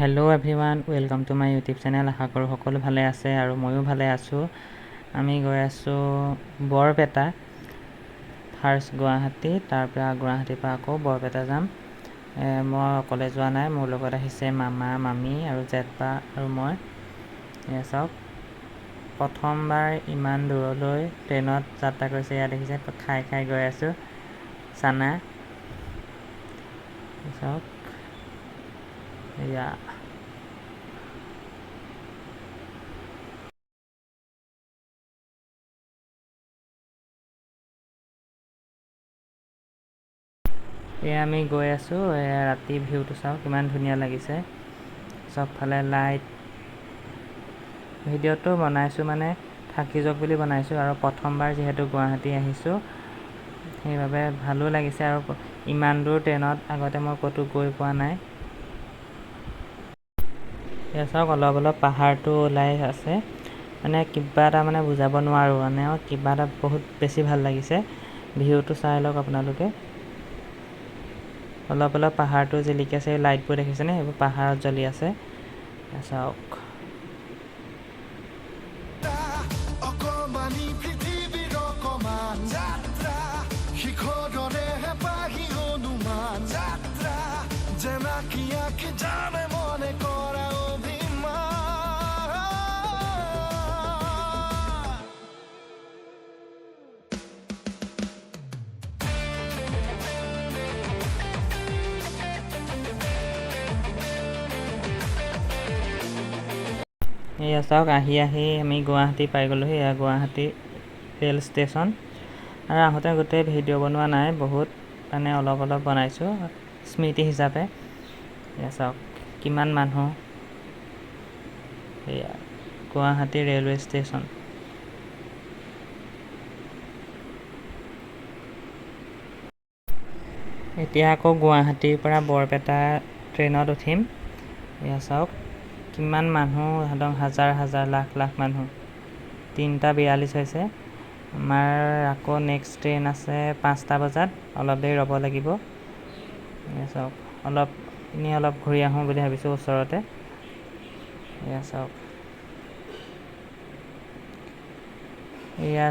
Hello' everyone, welcome to my YouTube channel. আশা কৰোঁ সকলো ভালে আছে আৰু ময়ো ভালে আছোঁ। আমি গৈ আছোঁ বৰপেটা, ফাৰ্ষ্ট গুৱাহাটী, তাৰপৰা গুৱাহাটীৰ পৰা আকৌ বৰপেটা যাম। মই অকলে যোৱা নাই, মোৰ লগত আহিছে মামা, মামী আৰু জেঠবা আৰু মই। এয়া চাওক, প্ৰথমবাৰ ইমান দূৰলৈ ট্ৰেইনত যাত্ৰা কৰিছে। এয়া দেখিছে, খাই খাই গৈ আছোঁ চানা। চাওক এয়া আমি গৈ আছোঁ। ৰাতি ভিউটো চাওক, কিমান ধুনীয়া লাগিছে। চবফালে লাইট। ভিডিঅ'টো বনাইছোঁ মানে থাকি যাওক বুলি বনাইছোঁ, আৰু প্ৰথমবাৰ যিহেতু গুৱাহাটী আহিছোঁ সেইবাবে ভালো লাগিছে। আৰু ইমান দূৰ ট্ৰেইনত আগতে মই ক'তো গৈ পোৱা নাই। এয়া চাওক, অলপ অলপ পাহাৰটো ওলাই আছে, মানে কিবা এটা মানে বুজাব নোৱাৰোঁ, মানে কিবা এটা বহুত বেছি ভাল লাগিছে। ভিউটো চাই লওক আপোনালোকে। অলপ অলপ পাহাৰটো জিলিকি আছে, লাইটবোৰ দেখিছেনে? সেইবোৰ পাহাৰত জ্বলি আছে। চাওক এয়া চাওক, আহি আমি গুৱাহাটী পাই গ'লোহি। এয়া গুৱাহাটী ৰেল ষ্টেচন। আৰু আহোঁতে গোটেই ভিডিঅ' বনোৱা নাই, বহুত মানে অলপ অলপ বনাইছোঁ স্মৃতি হিচাপে। এয়া চাওক কিমান মানুহ। এয়া গুৱাহাটী ৰেলৱে ষ্টেচন। এতিয়া আকৌ গুৱাহাটীৰ পৰা বৰপেটা ট্ৰেইনত উঠিম। এয়া চাওক কিমান মানুহ, একদম হাজাৰ হাজাৰ, লাখ লাখ মানুহ। 3:42 হৈছে। আমাৰ আকৌ নেক্সট ট্ৰেইন আছে 5টা বজাত, অলপ দেৰি ৰ'ব লাগিব। এয়া চাওক, অলপ ঘূৰি আহোঁ বুলি ভাবিছোঁ ওচৰতে। এয়া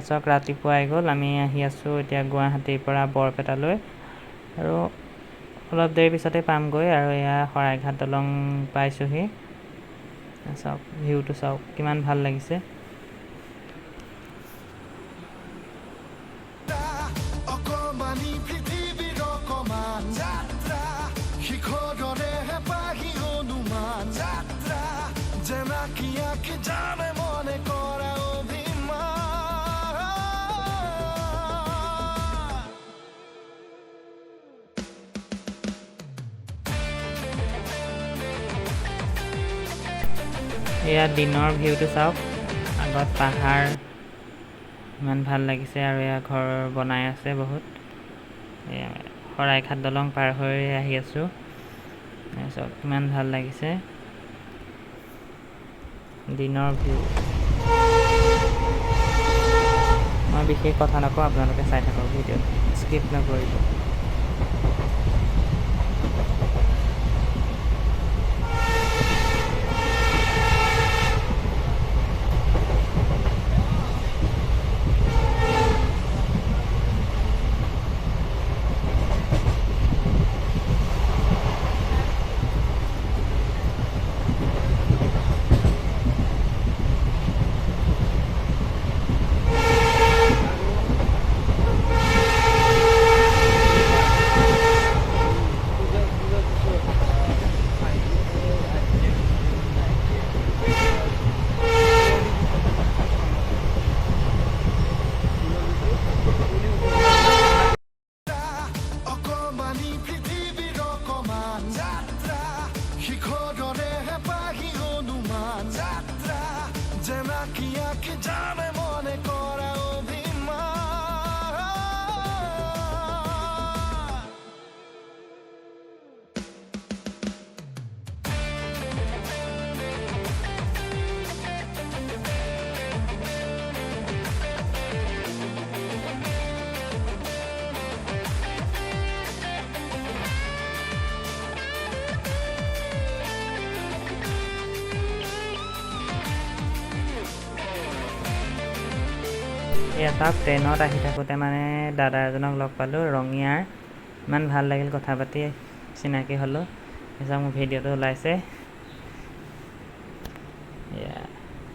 চাওক, ৰাতিপুৱাই গ'ল। আমি আহি আছোঁ এতিয়া গুৱাহাটীৰ পৰা বৰপেটালৈ, আৰু অলপ দেৰি পিছতে পামগৈ। আৰু এয়া শৰাইঘাট দলং পাইছোঁহি। চাওক ভিউটো চাওক, কিমান ভাল লাগিছে। এয়া দিনৰ ভিউটো চাওক, আগত পাহাৰ, ইমান ভাল লাগিছে। আৰু এয়া ঘৰ বনাই আছে বহুত। এয়া শৰাইঘাট দলং পাৰ হৈ আহি আছোঁ। চাওক কিমান ভাল লাগিছে দিনৰ ভিউ। মই বিশেষ কথা নকওঁ, আপোনালোকে চাই থাকক ভিডিঅ', স্কিপ নকৰিব। এয়া চাওক ট্ৰেইনত আহি থাকোঁতে মানে দাদা এজনক লগ পালোঁ ৰঙিয়াৰ। ইমান ভাল লাগিল কথা পাতি, চিনাকি হ'লোঁ। তাৰপিছত মোৰ ভিডিঅ'টো ওলাইছে, এয়া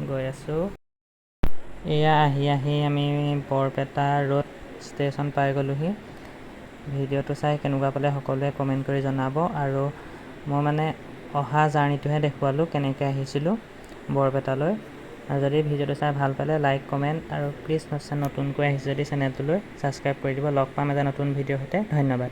গৈ আছোঁ। এয়া আহি আমি বৰপেটা ৰোড ষ্টেচন পাই গ'লোহি। ভিডিঅ'টো চাই কেনেকুৱা পালে সকলোৱে কমেণ্ট কৰি জনাব। আৰু মই মানে অহা জাৰ্ণিটোহে দেখুৱালোঁ, কেনেকৈ আহিছিলোঁ বৰপেটালৈ। আৰু যদি ভিডিঅ'টো চাই ভাল পালে লাইক কমেণ্ট আৰু প্লিজ নতুনকৈ আহিছে যদি চেনেলটোলৈ ছাবস্ক্ৰাইব কৰি দিব। লগ পাম এটা নতুন ভিডিঅ'ৰ সৈতে। ধন্যবাদ।